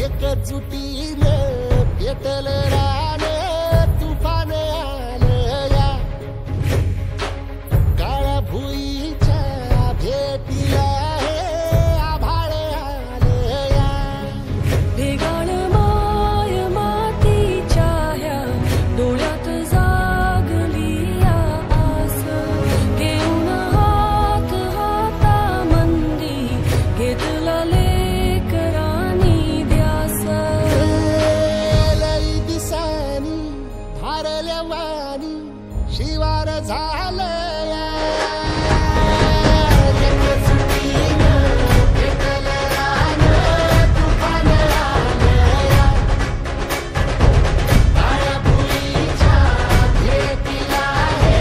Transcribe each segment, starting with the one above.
एकजुटीने पेटलं रान तुफान आलं या काळ्या भुईच्या भेटीला हे आभाळ आलं या भेगाळ माय मातीच्या ह्या डोळ्यात जागली या आस घेऊन हात हातामंदी घेतला लेकरांनी ध्यास लई दिसानी भारल्या वाणी शिवार झालं या एकजुटीनं पेटलं रान तुफान आलं या काळ्या भुईच्या भेटीला हे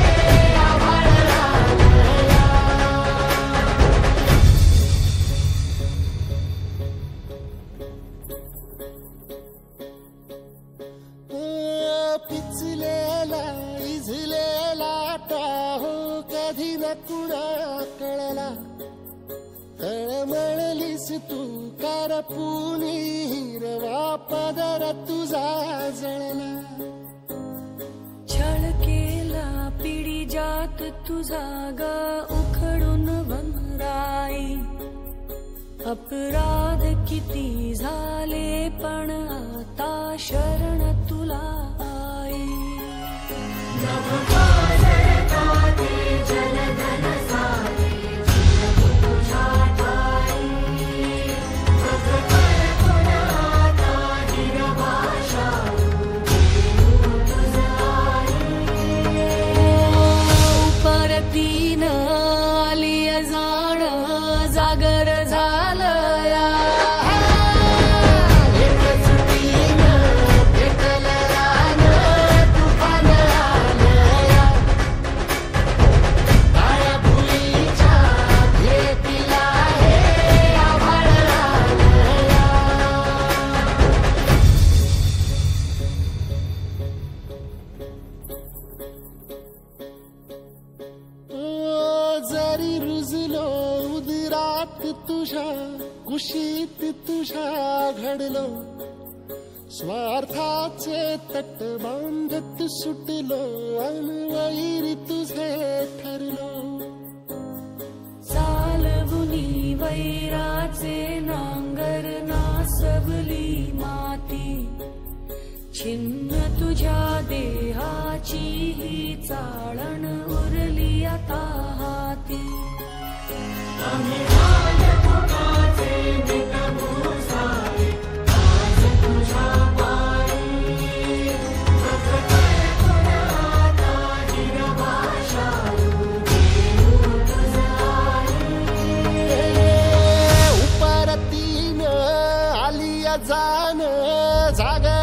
आभाळ आलं या पिचलेला इझलेला टाहो कधी न कुणा कळला तळमळलीस तू करपुनी हिरवा पदर तुझा जळला छळ केला पिढी जात तुझा ग उखडून वनराई अपराध किती झाले पण आता शरण तुला आई परतीन आली जाण जागर झालं या एकजुटीनं पेटलं रान तुफान आलं या काळ्या भुईच्या भेटीला हे आभाळ आलं या जरी रुजलो उदरात तुझ्या कुशीत तुझ्या घडलो स्वार्थाचे तट बांधत सुटलो अनवैरी तुझे ठरलो चालवुनी वैराचे नांगर नासवली माती छिन्न तुझ्या देहाची ही चाळण उरली आता हाती उपरतीनं आली जाण जागर